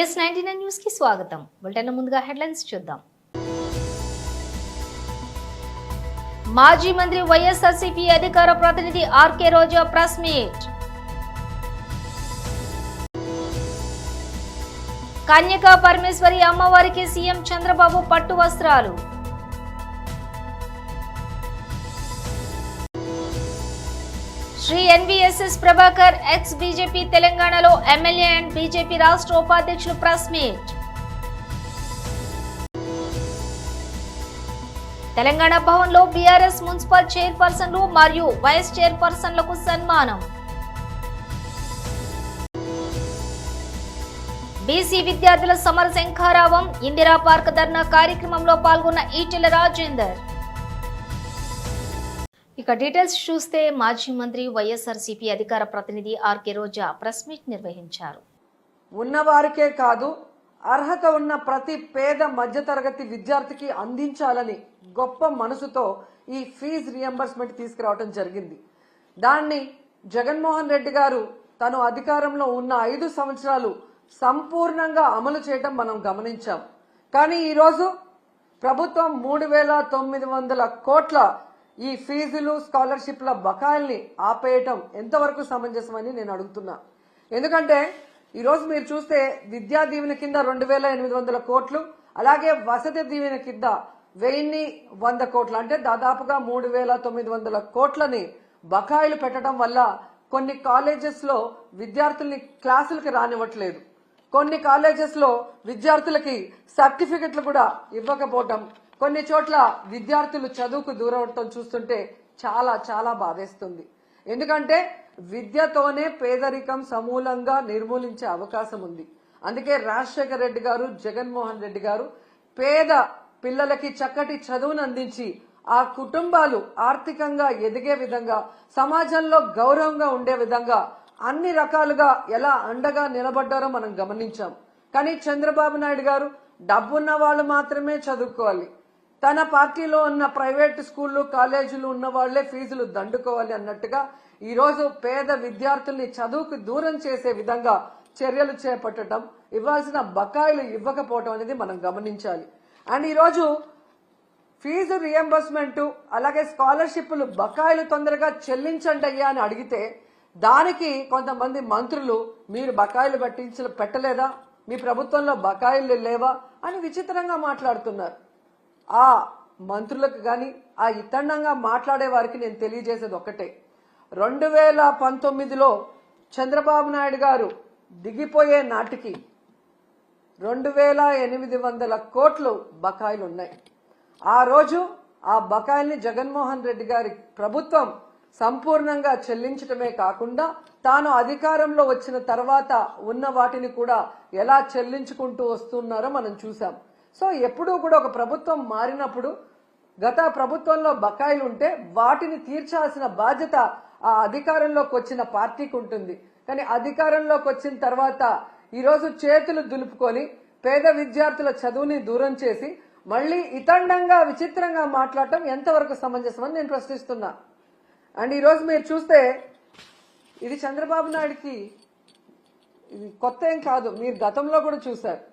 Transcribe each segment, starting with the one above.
YS99 news కి స్వాగతం. Bulletin ముందుగా హెడ్లైన్స్ చూద్దాం. మాజీ మంత్రి వైఎస్ఆర్సీపీ అధికార ప్రతినిధి ఆర్కే రోజా ప్రెస్ మీట్. కన్యకా పరమేశ్వరి అమ్మవారికి సీఎం చంద్రబాబు పట్టు వస్త్రాలు. శ్రీ ఎన్వీఎస్ఎస్ ప్రభాకర్ ఎక్స్ బీజేపీ తెలంగాణలో ఎమ్మెల్యే అండ్ బీజేపీ రాష్ట్ర ఉపాధ్యక్షులు ప్రెస్ మీట్. తెలంగాణ భవన్లో బీఆర్ఎస్ మున్సిపల్ చైర్పర్సన్లు మరియు వైస్ చైర్పర్సన్లకు సన్మానం. బీసీ విద్యార్థుల సమర శంఖారావం ఇందిరా పార్క్ ధర్నా కార్యక్రమంలో పాల్గొన్న ఈటెల రాజేందర్. ఇక డీటెయిల్స్ చూస్తే మాజీ మంత్రి వైఎస్ఆర్సీపీ అధికార ప్రతినిధి ఆర్కే రోజా ప్రెస్ మీట్ నిర్వహించారు. ఉన్నవారికే కాదు, అర్హత ఉన్న ప్రతి పేద మధ్యతరగతి విద్యార్థికి అందించాలని గొప్ప మనసుతో ఈ ఫీజు రియంబర్స్మెంట్ తీసుకురావడం జరిగింది. దాన్ని జగన్మోహన్ రెడ్డి గారు తను అధికారంలో ఉన్న 5 సంవత్సరాలు సంపూర్ణంగా అమలు చేయడం మనం గమనించాం. కానీ ఈరోజు ప్రభుత్వం 3,900 కోట్ల ఈ ఫీజులు స్కాలర్షిప్ల బకాయిల్ని ఆపేయటం ఎంతవరకు సమంజసమని నేను అడుగుతున్నా. ఎందుకంటే ఈరోజు మీరు చూస్తే విద్యా దీవెన కింద 2,800 కోట్లు, అలాగే వసతి దీవెన కింద 1,100 కోట్లు, అంటే దాదాపుగా 3,900 కోట్లని బకాయిలు పెట్టడం వల్ల కొన్ని కాలేజెస్ లో విద్యార్థుల్ని క్లాసులకి రానివ్వట్లేదు. కొన్ని కాలేజెస్ లో విద్యార్థులకి సర్టిఫికెట్లు కూడా ఇవ్వకపోవటం, కొన్ని చోట్ల విద్యార్థులు చదువుకు దూరవటం చూస్తుంటే చాలా చాలా బాధేస్తుంది. ఎందుకంటే విద్యతోనే పేదరికం సమూలంగా నిర్మూలించే అవకాశం ఉంది. అందుకే రాజశేఖర రెడ్డి గారు, జగన్మోహన్ రెడ్డి గారు పేద పిల్లలకి చక్కటి చదువును అందించి ఆ కుటుంబాలు ఆర్థికంగా ఎదిగే విధంగా, సమాజంలో గౌరవంగా ఉండే విధంగా అన్ని రకాలుగా ఎలా అండగా నిలబడ్డారో మనం గమనించాం. కానీ చంద్రబాబు నాయుడు గారు డబ్బున్న వాళ్ళు మాత్రమే చదువుకోవాలి, తన పార్టీలో ఉన్న ప్రైవేట్ స్కూళ్లు కాలేజీలు ఉన్న వాళ్లే ఫీజులు దండుకోవాలి అన్నట్టుగా ఈరోజు పేద విద్యార్థుల్ని చదువుకు దూరం చేసే విధంగా చర్యలు చేపట్టడం, ఇవ్వాల్సిన బకాయిలు ఇవ్వకపోవడం అనేది మనం గమనించాలి. అండ్ ఈరోజు ఫీజు రియంబర్స్మెంట్ అలాగే స్కాలర్షిప్లు బకాయిలు తొందరగా చెల్లించండి అయ్యా అని అడిగితే దానికి కొంతమంది మంత్రులు మీరు బకాయిలు పెట్టలేదా, మీ ప్రభుత్వంలో బకాయిలు లేవా అని విచిత్రంగా మాట్లాడుతున్నారు. ఆ మంత్రులకు గాని ఆ ఇతండంగా మాట్లాడే వారికి నేను తెలియజేసేది ఒక్కటే, 2019లో చంద్రబాబు నాయుడు గారు దిగిపోయే నాటికి 2,800 కోట్లు బకాయిలు ఉన్నాయి. ఆ రోజు ఆ బకాయిల్ని జగన్మోహన్ రెడ్డి గారి ప్రభుత్వం సంపూర్ణంగా చెల్లించటమే కాకుండా తాను అధికారంలో వచ్చిన తర్వాత ఉన్న వాటిని కూడా ఎలా చెల్లించుకుంటూ వస్తున్నారో మనం చూసాం. సో ఎప్పుడూ కూడా ఒక ప్రభుత్వం మారినప్పుడు గత ప్రభుత్వంలో బకాయిలు ఉంటే వాటిని తీర్చాల్సిన బాధ్యత ఆ అధికారంలోకి వచ్చిన పార్టీకి ఉంటుంది. కానీ అధికారంలోకి వచ్చిన తర్వాత ఈరోజు చేతులు దులుపుకొని పేద విద్యార్థుల చదువుని దూరం చేసి మళ్లీ ఇతండంగా విచిత్రంగా మాట్లాడటం ఎంతవరకు సమంజసమని నేను ప్రశ్నిస్తున్నా. అండ్ ఈరోజు మీరు చూస్తే ఇది చంద్రబాబు నాయుడికి ఇది కొత్త ఏం కాదు, మీరు గతంలో కూడా చూశారు.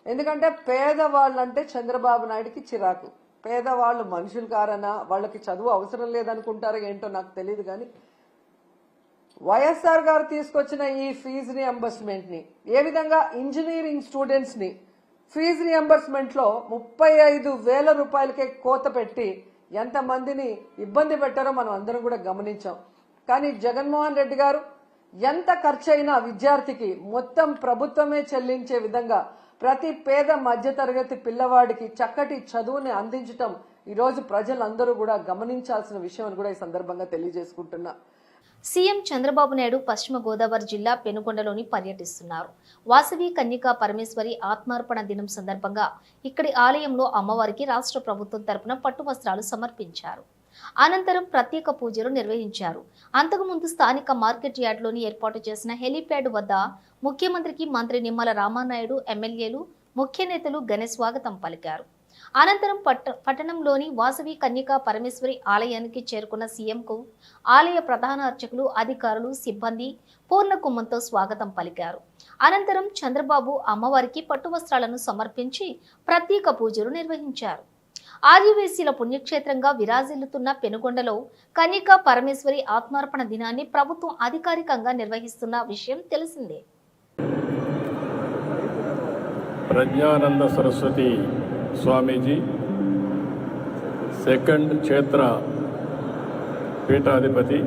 ఎందుకంటే పేదవాళ్ళు అంటే చంద్రబాబు నాయుడికి చిరాకు. పేదవాళ్ళు మనుషులు కారనా, వాళ్ళకి చదువు అవసరం లేదనుకుంటారో ఏంటో నాకు తెలియదు. కానీ వైఎస్ఆర్ గారు తీసుకొచ్చిన ఈ ఫీజు రియంబర్స్మెంట్ ని ఏ విధంగా ఇంజనీరింగ్ స్టూడెంట్స్ ని ఫీజు రియంబర్స్మెంట్ లో 35,000 రూపాయలకే కోత పెట్టి ఎంతమందిని ఇబ్బంది పెట్టారో మనం అందరం కూడా గమనించాం. కానీ జగన్మోహన్ రెడ్డి గారు ఎంత ఖర్చు అయినా విద్యార్థికి మొత్తం ప్రభుత్వమే చెల్లించే విధంగా ప్రతి పేద మధ్యతరగతి పిల్లవాడికి చక్కటి చదువుని అందించటం ఈరోజు ప్రజలందరూ కూడా గమనించాల్సిన విషయం అని కూడా ఈ సందర్భంగా తెలియజేసుకుంటున్నా. సీఎం చంద్రబాబు నాయుడు పశ్చిమ గోదావరి జిల్లా పెనుగొండలోని పర్యటిస్తున్నారు. వాసవి కన్యకా పరమేశ్వరి ఆత్మార్పణ దినం సందర్భంగా ఇక్కడి ఆలయంలో అమ్మవారికి రాష్ట్ర ప్రభుత్వం తరపున పట్టు వస్త్రాలు సమర్పించారు. అనంతరం ప్రత్యేక పూజలు నిర్వహించారు. అంతకుముందు స్థానిక మార్కెట్ యార్డ్లోని ఏర్పాటు చేసిన హెలీప్యాడ్ వద్ద ముఖ్యమంత్రికి మంత్రి నిమ్మల రామానాయుడు, ఎమ్మెల్యేలు, ముఖ్య నేతలు ఘన స్వాగతం పలికారు. అనంతరం పట్టణంలోని వాసవి కన్యకా పరమేశ్వరి ఆలయానికి చేరుకున్న సీఎంకు ఆలయ ప్రధాన అర్చకులు, అధికారులు, సిబ్బంది పూర్ణ కుంభంతో స్వాగతం పలికారు. అనంతరం చంద్రబాబు అమ్మవారికి పట్టు వస్త్రాలను సమర్పించి ప్రత్యేక పూజలు నిర్వహించారు. ఆదివాసీల పుణ్యక్షేత్రంగా విరాజిల్లుతున్న పెనుగొండలో కన్యకా పరమేశ్వరి ఆత్మార్పణ దినాన్ని ప్రభుత్వం అధికారికంగా నిర్వహిస్తున్న విషయం తెలిసిందే. ప్రజ్ఞానంద సరస్వతి స్వామీజీ సెకండ్ క్షేత్ర పీఠాధిపతి,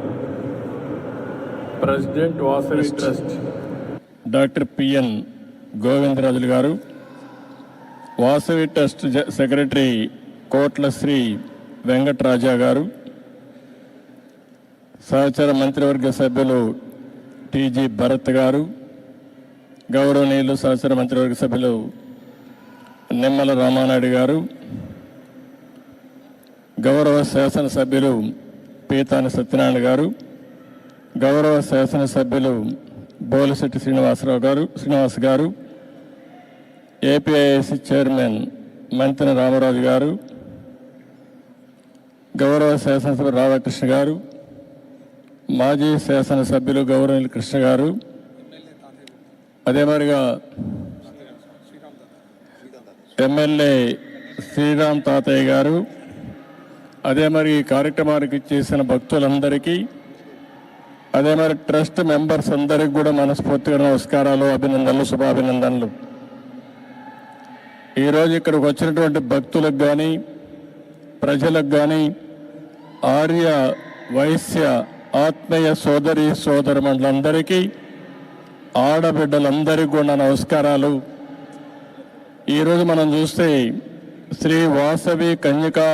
president Vasavi trust doctor PN Govindarajulu గారు, వాసవి ట్రస్ట్ సెక్రటరీ కోట్ల శ్రీ వెంకటరాజా గారు, సహచర మంత్రివర్గ సభ్యులు టీజీ భరత్ గారు, గౌరవనీయులు సహచర మంత్రివర్గ సభ్యులు నిమ్మల రామానాయుడు గారు, గౌరవ శాసనసభ్యులు పీతాని సత్యనారాయణ గారు, గౌరవ శాసనసభ్యులు బోలిశెట్టి శ్రీనివాస్ గారు, ఏపీఐసి చైర్మన్ మంతెన రామరాజు గారు, గౌరవ శాసనసభ్యులు రాధాకృష్ణ గారు, మాజీ శాసనసభ్యులు గౌరవనీయులు కృష్ణ గారు, అదే మరిగా ఎమ్మెల్యే శ్రీరామ్ తాతయ్య గారు, అదే మరి ఈ కార్యక్రమానికి చేసిన భక్తులందరికీ, అదే మరి ట్రస్ట్ మెంబర్స్ అందరికీ కూడా మనస్ఫూర్తిగా నమస్కారాలు, అభినందనలు, శుభాభినందనలు. ఈరోజు ఇక్కడికి వచ్చినటువంటి భక్తులకు కానీ, ప్రజలకు కానీ, ఆర్య వైశ్య ఆత్మీయ సోదరి సోదరుమండలందరికీ, ఆడబిడ్డలందరికీ కూడా నమస్కారాలు. ఈరోజు మనం చూస్తే శ్రీ వాసవి కన్యకా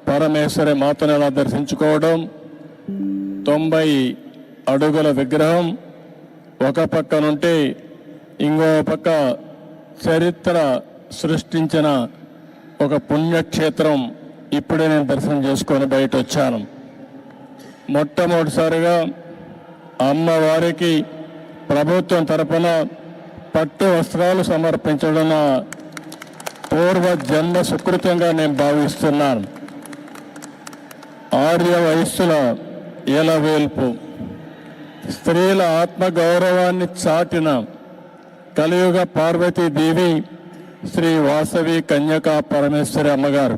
పరమేశ్వరి మాతను ఎలా దర్శించుకోవడం, 90 అడుగుల విగ్రహం ఒక పక్కనుంటే ఇంకో పక్క చరిత్ర సృష్టించిన ఒక పుణ్యక్షేత్రం ఇప్పుడే నేను దర్శనం చేసుకొని బయట వచ్చాను. మొట్టమొదటిసారిగా అమ్మవారికి ప్రభుత్వం తరపున పట్టు వస్త్రాలు సమర్పించడం పూర్వ జన్మ సుకృతంగా నేను భావిస్తున్నాను. ఆర్య వయస్సుల ఎలవేల్పు, స్త్రీల ఆత్మగౌరవాన్ని చాటిన కలియుగ పార్వతీదేవి శ్రీ వాసవి కన్యకా పరమేశ్వరి అమ్మగారు.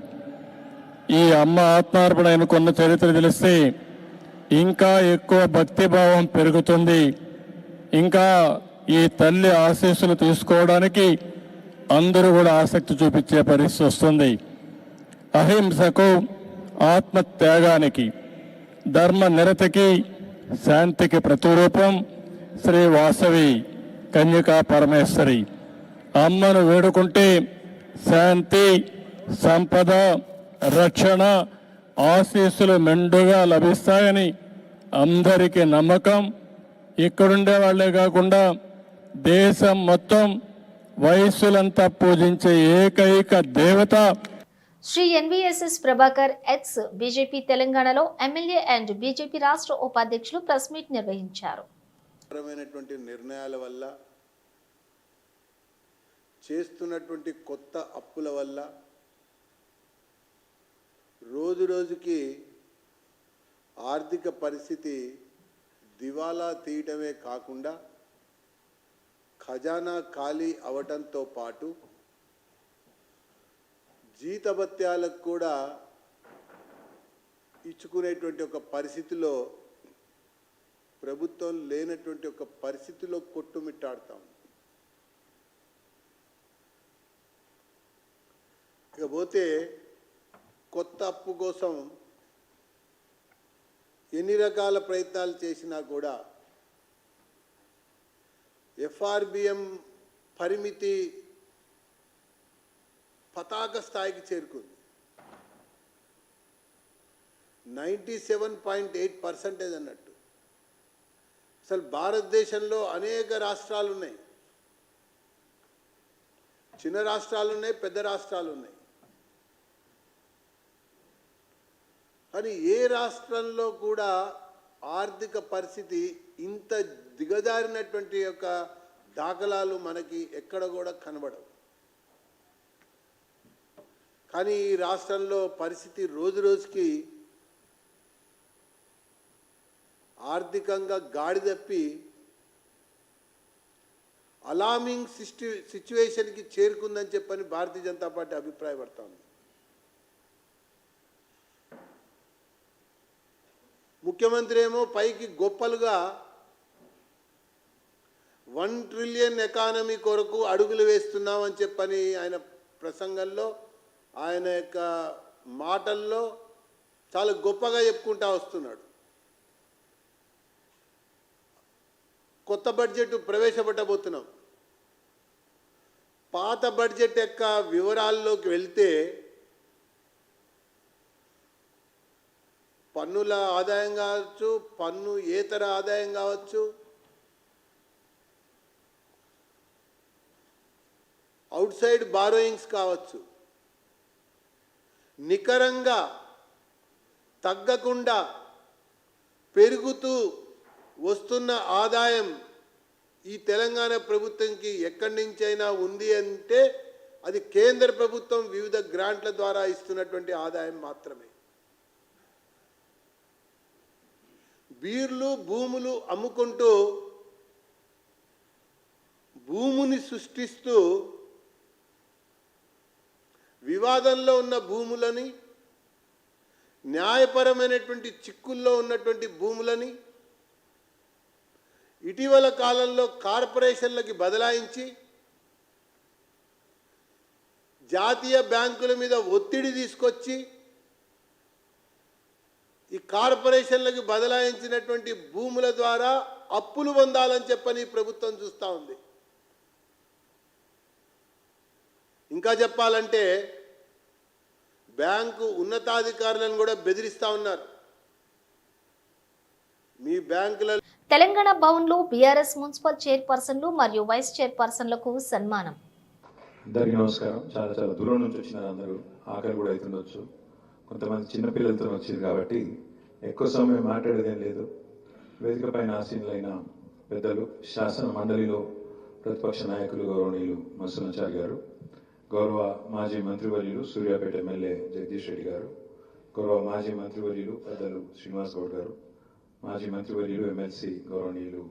ఈ అమ్మ ఆత్మార్పణ అనుకున్న చరిత్ర తెలిస్తే ఇంకా ఎక్కువ భక్తిభావం పెరుగుతుంది. ఇంకా ఈ తల్లి ఆశీస్సులు తీసుకోవడానికి అందరూ కూడా ఆసక్తి చూపించే పరిస్థితి వస్తుంది. అహింసకు, ఆత్మత్యాగానికి, ధర్మ నిరతికి, శాంతికి ప్రతిరూపం శ్రీ వాసవి కన్యకా పరమేశ్వరి. అమ్మను వేడుకుంటే శాంతి, సంపద, రక్షణ, ఆశీస్సులు మెండుగా లభిస్తాయని అందరికీ నమ్మకం. ఇక్కడుండే వాళ్లే కాకుండా దేశం మొత్తం వయస్సులంతా పూజించే ఏకైక దేవత శ్రీ ఎన్వీఎస్ఎస్ ప్రభాకర్ ఎక్స్ బీజేపీ తెలంగాణలో ఎమ్మెల్యే అండ్ బీజేపీ రాష్ట్ర ఉపాధ్యక్షులు ప్రెస్ మీట్ నిర్వహించారు. నిర్ణయాల వల్ల, చేస్తున్నటువంటి కొత్త అప్పుల వల్ల రోజు రోజుకి ఆర్థిక పరిస్థితి దివాలా తీయటమే కాకుండా ఖజానా ఖాళీ అవటంతో పాటు జీతభత్యాలకు కూడా ఇచ్చుకునేటువంటి ఒక పరిస్థితిలో, ప్రభుత్వం లేనటువంటి ఒక పరిస్థితిలో కొట్టుమిట్టాడుతాం. ఇకపోతే కొత్త అప్పు కోసం ఎన్ని రకాల ప్రయత్నాలు చేసినా కూడా ఎఫ్ఆర్బిఎం పరిమితి పతాక స్థాయికి చేరుకుంది. 97.8% అన్నట్టు. అసలు భారతదేశంలో అనేక రాష్ట్రాలు ఉన్నాయి, చిన్న రాష్ట్రాలు ఉన్నాయి, పెద్ద రాష్ట్రాలు ఉన్నాయి. కానీ ఏ రాష్ట్రంలో కూడా ఆర్థిక పరిస్థితి ఇంత దిగజారినటువంటి యొక్క దాఖలాలు మనకి ఎక్కడ కూడా కనబడవు. కానీ ఈ రాష్ట్రంలో పరిస్థితి రోజు రోజుకి ఆర్థికంగా గాడి తప్పి అలార్మింగ్ సిచ్యువేషన్కి చేరుకుందని చెప్పని భారతీయ జనతా పార్టీ అభిప్రాయపడతా ఉంది. ముఖ్యమంత్రి ఏమో పైకి గొప్పలుగా 1 ట్రిలియన్ ఎకానమీ కొరకు అడుగులు వేస్తున్నామని చెప్పని ఆయన ప్రసంగంలో, ఆయన యొక్క మాటల్లో చాలా గొప్పగా చెప్పుకుంటా వస్తున్నాడు. కొత్త బడ్జెట్ ప్రవేశపెట్టబోతున్నాం. పాత బడ్జెట్ యొక్క వివరాల్లోకి వెళ్తే పన్నుల ఆదాయం కావచ్చు, పన్ను ఏతర ఆదాయం కావచ్చు, అవుట్ సైడ్ బారోయింగ్స్ కావచ్చు, నికరంగా తగ్గకుండా పెరుగుతూ వస్తున్న ఆదాయం ఈ తెలంగాణ ప్రభుత్వంకి ఎక్కడి నుంచైనా ఉంది అంటే అది కేంద్ర ప్రభుత్వం వివిధ గ్రాంట్ల ద్వారా ఇస్తున్నటువంటి ఆదాయం మాత్రమే. బీర్లు భూములు అమ్ముకుంటూ భూమిని సృష్టిస్తూ వివాదంలో ఉన్న భూములని, న్యాయపరమైనటువంటి చిక్కుల్లో ఉన్నటువంటి భూములని ఇటీవల కాలంలో కార్పొరేషన్లకి బదలాయించి జాతీయ బ్యాంకుల మీద ఒత్తిడి తీసుకొచ్చి ఈ కార్పొరేషన్లకి బదలాయించినటువంటి భూముల ద్వారా అప్పులు పొందాలని చెప్పని ప్రభుత్వం చూస్తూ ఉంది. ఇంకా చెప్పాలంటే బ్యాంకు ఉన్నతాధికారులను కూడా బెదిరిస్తూ ఉన్నారు. మీ బ్యాంకుల తెలంగాణ భవన్లో బీఆర్ఎస్ మున్సిపల్ చైర్పర్సన్లు మరియు వైస్ చైర్పర్సన్లకు సన్మానం. అందరికీ నమస్కారం. చాలా చాలా దూరం నుంచి వచ్చినారు అందరూ. ఆకలి కూడా అవుతుండొచ్చు. కొంతమంది చిన్నపిల్లలతో వచ్చింది కాబట్టి ఎక్కువ సమయం మాట్లాడేదేం లేదు. వేదిక పైన ఆసీనులైన పెద్దలు, శాసన మండలిలో ప్రతిపక్ష నాయకులు గౌరవనీయులు మసూనాచారి గారు, గౌరవ మాజీ మంత్రివర్యులు సూర్యాపేట ఎమ్మెల్యే జగదీష్ రెడ్డి గారు, గౌరవ మాజీ మంత్రివర్యులు పెద్దలు శ్రీనివాస్ గౌడ్ గారు, మాజీ మంత్రివర్యులు ఎమ్మెల్సీ గౌరవనీయులు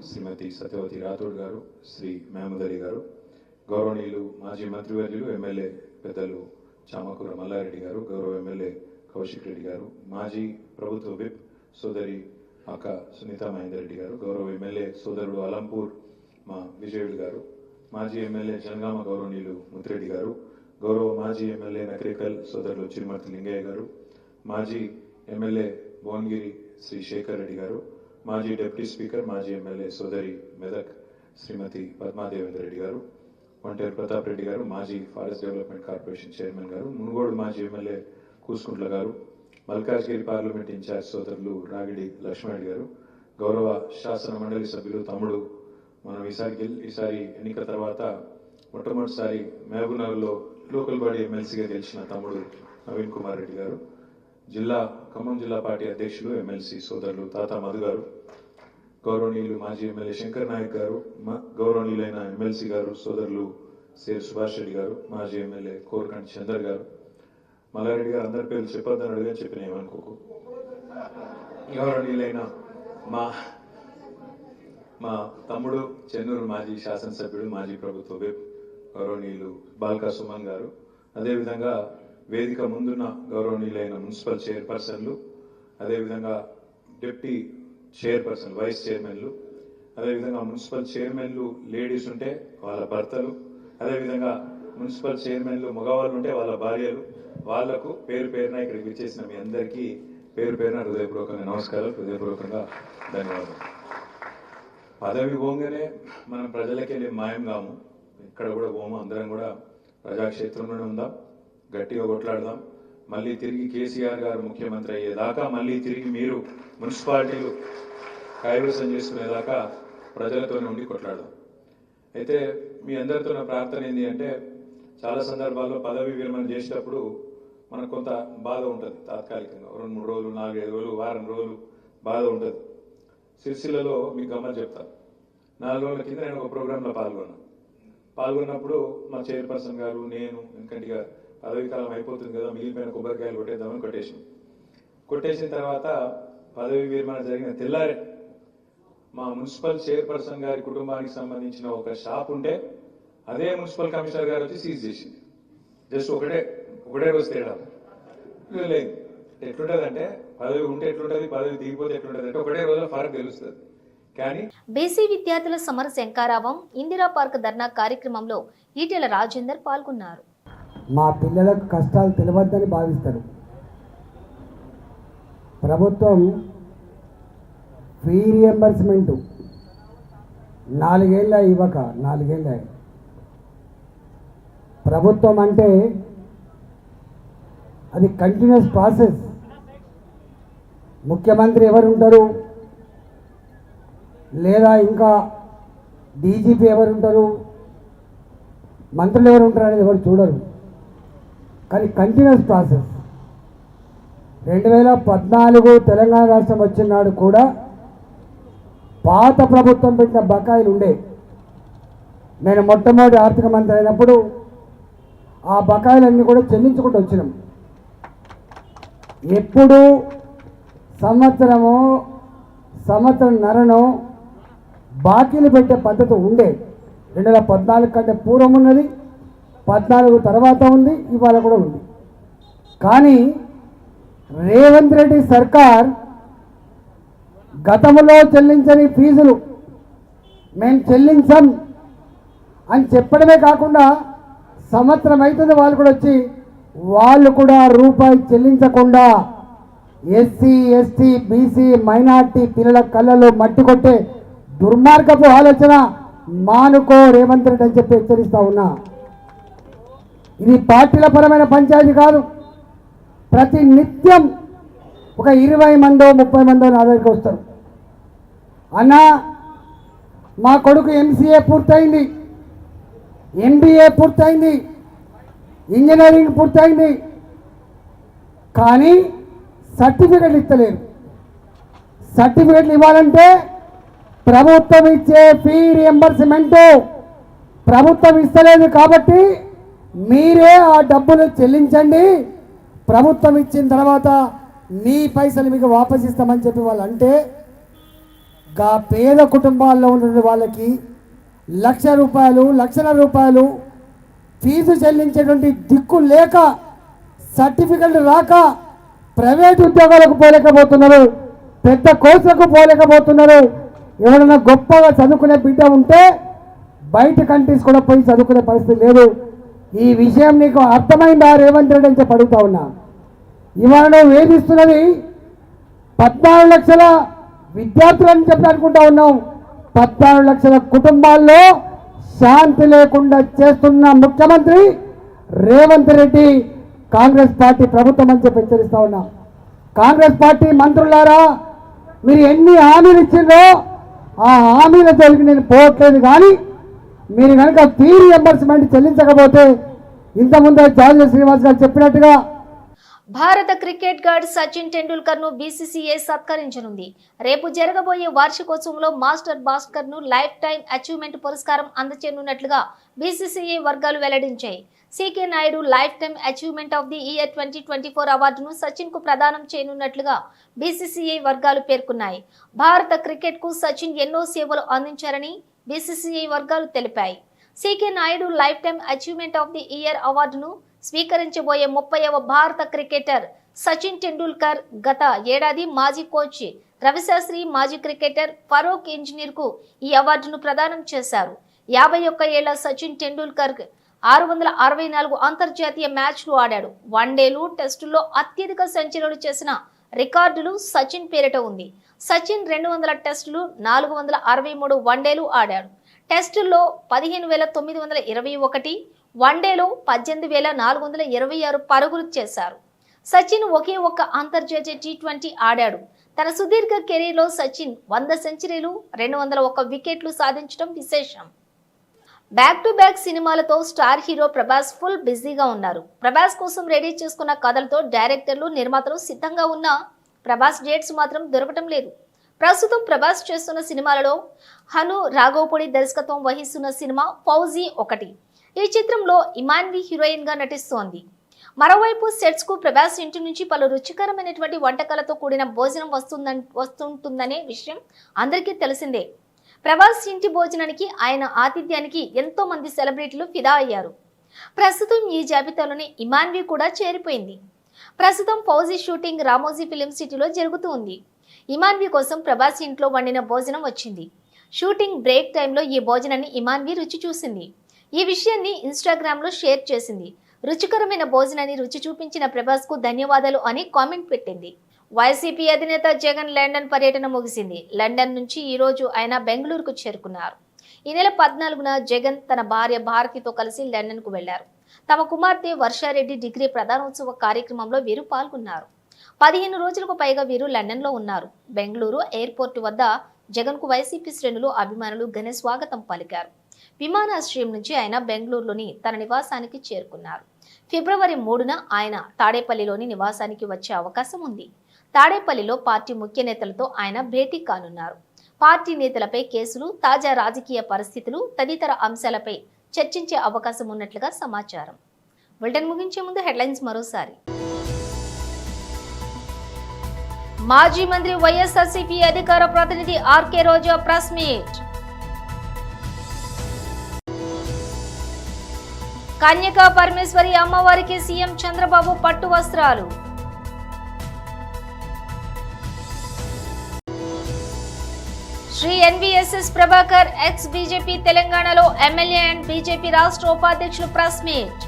శ్రీమతి సత్యవతి రాథోడ్ గారు, శ్రీ మహమూద్ అలీ గారు, గౌరవనీయులు మాజీ మంత్రివర్యులు ఎమ్మెల్యే పెద్దలు చామకూర మల్లారెడ్డి గారు, గౌరవ ఎమ్మెల్యే కౌశిక్ రెడ్డి గారు, మాజీ ప్రభుత్వ విప్ సోదరి అక్క సునీత మహేందర్ రెడ్డి గారు, గౌరవ ఎమ్మెల్యే సోదరుడు అలంపూర్ మా విజయుడు గారు, మాజీ ఎమ్మెల్యే జనగామ గౌరవనీయులు ముత్తిరెడ్డి గారు, గౌరవ మాజీ ఎమ్మెల్యే నకరికల్ సోదరులు చిరుమర్తి లింగయ్య గారు, మాజీ ఎమ్మెల్యే భువనగిరి శ్రీ శేఖర్ రెడ్డి గారు, మాజీ డిప్యూటీ స్పీకర్ మాజీ ఎమ్మెల్యే సోదరి మెదక్ శ్రీమతి పద్మాదేవేంద్ర రెడ్డి గారు, వంటేరు ప్రతాప్ రెడ్డి గారు, మాజీ ఫారెస్ట్ డెవలప్మెంట్ కార్పొరేషన్ చైర్మన్ గారు, మునుగోడు మాజీ ఎమ్మెల్యే కూసుకుంట్ల గారు, మల్కాజ్గిరి పార్లమెంట్ ఇన్ఛార్జ్ సోదరులు రాగిడి లక్ష్మణ్ గారు, గౌరవ శాసన మండలి సభ్యులు తమ్ముడు మనం ఈసారి ఎన్నిక తర్వాత మొట్టమొదటిసారి మహబూబ్నగర్లో లోకల్ బాడీ ఎమ్మెల్సీగా గెలిచిన తమ్ముడు నవీన్ కుమార్ రెడ్డి గారు, ఖమ్మం జిల్లా పార్టీ అధ్యక్షులు ఎమ్మెల్సీ సోదరులు తాతా మధు గారు, గౌరవనీయులు మాజీ ఎమ్మెల్యే శంకర్ నాయక్ గారు, గౌరవనీయులైన ఎమ్మెల్సీ గారు సోదరులు సేరు సుభాష్ రెడ్డి గారు, మాజీ ఎమ్మెల్యే కోరకంటి చందర్ గారు, మల్లారెడ్డి గారు అందరి పేర్లు చెప్పొద్దని అడిగా చెప్పిన ఏమనుకోకు, గౌరవనీయులైన మా తమ్ముడు చెన్నూరు మాజీ శాసనసభ్యుడు మాజీ ప్రభుత్వ విప్ గౌరవనీయులు బాల్కా సుమన్ గారు, అదేవిధంగా వేదిక ముందున్న గౌరవనీయులైన మున్సిపల్ చైర్పర్సన్లు, అదేవిధంగా డిప్యూటీ చైర్పర్సన్ వైస్ చైర్మన్లు, అదేవిధంగా మున్సిపల్ చైర్మన్లు లేడీస్ ఉంటే వాళ్ళ భర్తలు, అదేవిధంగా మున్సిపల్ చైర్మన్లు మగవాళ్ళు ఉంటే వాళ్ళ భార్యలు, వాళ్లకు పేరు పేరున ఇక్కడికి విచ్చేసిన మీ అందరికీ పేరు పేరున హృదయపూర్వకంగా నమస్కారాలు, హృదయపూర్వకంగా ధన్యవాదాలు. పదవి పోగానే మనం ప్రజలకెళ్ళి మాయం కాము, ఇక్కడ కూడా పోము, అందరం కూడా ప్రజాక్షేత్రంలోనే ఉందాం, గట్టిగా కొట్లాడదాం. మళ్ళీ తిరిగి కేసీఆర్ గారు ముఖ్యమంత్రి అయ్యేదాకా, మళ్ళీ తిరిగి మీరు మున్సిపాలిటీలు కైవసం చేసుకునేదాకా ప్రజలతోనే ఉండి కొట్లాడదాం. అయితే మీ అందరితో నా ప్రార్థన ఏంటి అంటే, చాలా సందర్భాల్లో పదవి విరమణ చేసేటప్పుడు మనకు కొంత బాధ ఉంటుంది. తాత్కాలికంగా 2-3 రోజులు, 4-5 రోజులు, వారం రోజులు బాధ ఉంటుంది. సిరిసిల్లలో మీకు గమ్మని చెప్తాను. 4 రోజుల కింద నేను ఒక ప్రోగ్రాంలో పాల్గొన్నప్పుడు మా చైర్పర్సన్ గారు, నేను, ఎందుకంటే పదవి కాలం అయిపోతుంది కదా, మిగిలిపోయిన కొబ్బరికాయలు కొట్టేద్దామని కొట్టేసిన తర్వాత పదవి విరమణ జరిగిన తెల్లారే మా మున్సిపల్ చైర్పర్సన్ గారి కుటుంబానికి సంబంధించిన ఒక షాప్ ఉంటే అదే మున్సిపల్ కమిషనర్ గారు వచ్చి సీజ్ చేసింది. జస్ట్ ఒకటే రోజు తేడా లేదు. ఎట్లుంటది అంటే పదవి ఉంటే ఎట్లుంటది, పదవి దిగిపోతే ఎట్లుంటది అంటే ఒకటే రోజులో ఫరక్ తెలుస్తుంది. కానీ బీసీ విద్యార్థుల సమర శంకారావం ఇందిరా పార్క్ ధర్నా కార్యక్రమంలో ఈటెల రాజేందర్ పాల్గొన్నారు. మా పిల్లలకు కష్టాలు తెలియవద్దని భావిస్తారు. ప్రభుత్వం ఫీ రియంబర్స్మెంటు 4 ఏళ్ళ ఇవ్వక 4 ఏళ్ళ ప్రభుత్వం అంటే అది కంటిన్యూస్ ప్రాసెస్. ముఖ్యమంత్రి ఎవరు ఉంటారు, లేదా ఇంకా డీజీపీ ఎవరు ఉంటారు, మంత్రులు ఎవరు ఉంటారు అనేది ఎవరు చూడరు. కానీ కంటిన్యూస్ ప్రాసెస్. 2014 తెలంగాణ రాష్ట్రం వచ్చిన నాడు కూడా పాత ప్రభుత్వం పెట్టిన బకాయిలు ఉండే. నేను మొట్టమొదటి ఆర్థిక మంత్రి అయినప్పుడు ఆ బకాయిలన్నీ కూడా చెల్లించుకుంటూ వచ్చినాం. ఎప్పుడు సంవత్సరంన్నరనో బాకీలు పెట్టే పద్ధతి ఉండే. 2014 కంటే పూర్వం ఉన్నది, 14 తర్వాత ఉంది, ఇవాళ కూడా ఉంది. కానీ రేవంత్ రెడ్డి సర్కార్ గతంలో చెల్లించని ఫీజులు మేము చెల్లించాం అని చెప్పడమే కాకుండా సంవత్సరం అవుతుంది వాళ్ళు కూడా వచ్చి వాళ్ళు కూడా రూపాయి చెల్లించకుండా ఎస్సీ ఎస్టీ బీసీ మైనార్టీ పిల్లల కళ్ళలో మట్టి కొట్టే దుర్మార్గపు ఆలోచన మానుకో రేవంత్ రెడ్డి అని చెప్పి హెచ్చరిస్తా ఉన్నా. ఇది పార్టీల పరమైన పంచాయతీ కాదు. ప్రతి నిత్యం ఒక 20 మందో 30 మందో నా దగ్గరికి వస్తారు. అన్న మా కొడుకు ఎంసీఏ పూర్తయింది, ఎంబీఏ పూర్తయింది, ఇంజనీరింగ్ పూర్తయింది, కానీ సర్టిఫికెట్లు ఇస్తలేరు. సర్టిఫికెట్లు ఇవ్వాలంటే ప్రభుత్వం ఇచ్చే ఫీ రియంబర్స్మెంట్ ప్రభుత్వం ఇస్తలేదు కాబట్టి మీరే ఆ డబ్బులు చెల్లించండి, ప్రభుత్వం ఇచ్చిన తర్వాత మీ పైసలు మీకు వాపస్ ఇస్తామని చెప్పి వాళ్ళు అంటే గా పేద కుటుంబాల్లో ఉన్న వాళ్ళకి లక్షల రూపాయలు ఫీజు చెల్లించేటువంటి దిక్కు లేక సర్టిఫికెట్లు రాక ప్రైవేట్ ఉద్యోగాలకు పోలేకపోతున్నారు, పెద్ద కోర్సులకు పోలేకపోతున్నారు. ఎవరైనా గొప్పగా చదువుకునే బిడ్డ ఉంటే బయట కంట్రీస్ కూడా పోయి చదువుకునే పరిస్థితి లేదు. ఈ విషయం నీకు అర్థమైందా రేవంత్ రెడ్డి అని చెప్పి అడుగుతా ఉన్నా. ఇవాళ నువ్వు వేధిస్తున్నది 14 లక్షల విద్యార్థులని చెప్పి అనుకుంటా ఉన్నాం. 14 లక్షల కుటుంబాల్లో శాంతి లేకుండా చేస్తున్న ముఖ్యమంత్రి రేవంత్ రెడ్డి కాంగ్రెస్ పార్టీ ప్రభుత్వం అని చెప్పి హెచ్చరిస్తా ఉన్నా. కాంగ్రెస్ పార్టీ మంత్రులారా, మీరు ఎన్ని హామీలు ఇచ్చిందో ఆ హామీల జోలికి నేను పోవట్లేదు. కానీ మీరు కనుక ఫీ రియంబర్స్మెంట్ చెల్లించకపోతే ఇంతకుముందు జార్జ్ శ్రీనివాస్ గారు చెప్పినట్టుగా భారత క్రికెట్ గార్డ్ సచిన్ టెండూల్కర్ ను బీసీసీఐ సత్కరించనుంది. రేపు జరగబోయే వార్షికోత్సవంలో మాస్టర్ భాస్కర్ ను లైఫ్ టైం అచీవ్మెంట్ పురస్కారం అందజేయనున్నట్లుగా బీసీసీఐ వర్గాలు వెల్లడించాయి. CK Naidu life time achievement of the year 2024 అవార్డును సచిన్ కు ప్రదానం చేయనున్నట్లుగా బీసీసీఐ వర్గాలు పేర్కొన్నాయి. భారత క్రికెట్ కు సచిన్ ఎన్నో సేవలు అందించారని బీసీసీఐ వర్గాలు తెలిపాయి. CK Naidu life time achievement of the year అవార్డును స్వీకరించబోయే 30వ భారత క్రికెటర్ సచిన్ టెండూల్కర్ గత ఏడాది మాజీ కోచ్ రవిశాస్త్రి, మాజీ క్రికెటర్ ఫరూక్ ఇంజనీర్ కు ఈ అవార్డును ప్రదానం చేశారు. 51 ఏళ్ల సచిన్ టెండూల్కర్ 664 అంతర్జాతీయ మ్యాచ్లు ఆడాడు. వన్డేలు, టెస్టుల్లో అత్యధిక సెంచరీలు చేసిన రికార్డులు సచిన్ పేరిట ఉంది. సచిన్ 200 టెస్టులు, 463 వన్డేలు ఆడాడు. టెస్టుల్లో 15,921, వన్డేలో 18,426 పరుగులు చేశారు. సచిన్ ఒకే ఒక్క అంతర్జాతీయ T20 ఆడాడు. తన సుదీర్ఘ కెరీర్లో సచిన్ 100 సెంచరీలు, 201 వికెట్లు సాధించడం విశేషం. బ్యాక్ టు బ్యాక్ సినిమాలతో స్టార్ హీరో ప్రభాస్ ఫుల్ బిజీగా ఉన్నారు. ప్రభాస్ కోసం రెడీ చేసుకున్న కథలతో డైరెక్టర్లు, నిర్మాతలు సిద్ధంగా ఉన్నా ప్రభాస్ డేట్స్ మాత్రం దొరకటం లేదు. ప్రస్తుతం ప్రభాస్ చేస్తున్న సినిమాలలో హను రాఘవపూడి దర్శకత్వం వహిస్తున్న సినిమా ఫౌజీ ఒకటి. ఈ చిత్రంలో ఇమాన్వి హీరోయిన్ గా నటిస్తోంది. మరోవైపు సెట్స్ కు ప్రభాస్ ఇంటి నుంచి పలు రుచికరమైనటువంటి వంటకాలతో కూడిన భోజనం వస్తుంటుందనే విషయం అందరికీ తెలిసిందే. ప్రభాస్ ఇంటి భోజనానికి, ఆయన ఆతిథ్యానికి ఎంతో మంది సెలబ్రిటీలు ఫిదా అయ్యారు. ప్రస్తుతం ఈ జాబితాలోని ఇమాన్వి కూడా చేరిపోయింది. ప్రస్తుతం ఫౌజీ షూటింగ్ రామోజీ ఫిలిం సిటీలో జరుగుతూ ఉంది. ఇమాన్వి కోసం ప్రభాస్ ఇంట్లో వండిన భోజనం వచ్చింది. షూటింగ్ బ్రేక్ టైంలో ఈ భోజనాన్ని ఇమాన్వి రుచి చూసింది. ఈ విషయాన్ని ఇన్స్టాగ్రామ్ లో షేర్ చేసింది. రుచికరమైన భోజనాన్ని రుచి చూపించిన ప్రభాస్ కు ధన్యవాదాలు అని కామెంట్ పెట్టింది. వైసీపీ అధినేత జగన్ లండన్ పర్యటన ముగిసింది. లండన్ నుంచి ఈ రోజు ఆయన బెంగళూరుకు చేరుకున్నారు. ఈ నెల 14న జగన్ తన భార్య భారతితో కలిసి లండన్ కు వెళ్లారు. తమ కుమార్తె వర్షారెడ్డి డిగ్రీ ప్రధానోత్సవ కార్యక్రమంలో వీరు పాల్గొన్నారు. 15 రోజులకు పైగా వీరు లండన్ లో ఉన్నారు. బెంగళూరు ఎయిర్పోర్ట్ వద్ద జగన్ కు వైసీపీ శ్రేణులు, అభిమానులు ఘన స్వాగతం పలికారు. విమానాశ్రయం నుంచి ఆయన బెంగళూరులోని తన నివాసానికి చేరుకున్నారు. ఫిబ్రవరి 3న ఆయన తాడేపల్లిలోని నివాసానికి వచ్చే అవకాశం ఉంది. తాడేపల్లిలో పార్టీ ముఖ్య నేతలతో ఆయన భేటీ కానున్నారు. పార్టీ నేతలపై కేసులు, తాజా రాజకీయ పరిస్థితులు తదితర అంశాలపై చర్చించే అవకాశం ఉన్నట్లుగా సమాచారం. బులెటిన్ ముగించే ముందు హెడ్లైన్స్ మరోసారి. మాజీ మంత్రి వైఎస్ఆర్సీపీ అధికార ప్రతినిధి ఆర్కే రోజా ప్రెస్ మీట్. కన్యకా పరమేశ్వరి అమ్మవారికి సీఎం చంద్రబాబు పట్టు వస్త్రాలు. శ్రీ ఎన్వీఎస్ఎస్ ప్రభాకర్ ఎక్స్ బీజేపీ తెలంగాణలో ఎమ్మెల్యే అండ్ బీజేపీ రాష్ట్ర ఉపాధ్యక్షులు ప్రెస్ మీట్.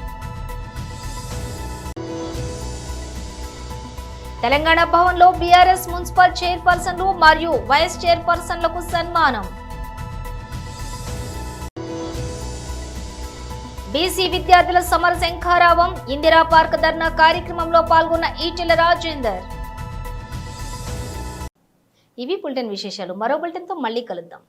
తెలంగాణ భవన్లో బీఆర్ఎస్ మున్సిపల్ చైర్పర్సన్లు మరియు వైస్ చైర్పర్సన్లకు సన్మానం. బీసీ విద్యార్థుల సమర శంఖారావం, ఇందిరా పార్క్ ధర్నా కార్యక్రమంలో పాల్గొన్న ఈటెల రాజేందర్. ఇవి బులెటిన్ విశేషాలు. మరో బులెటిన్తో మళ్ళీ కలుద్దాం.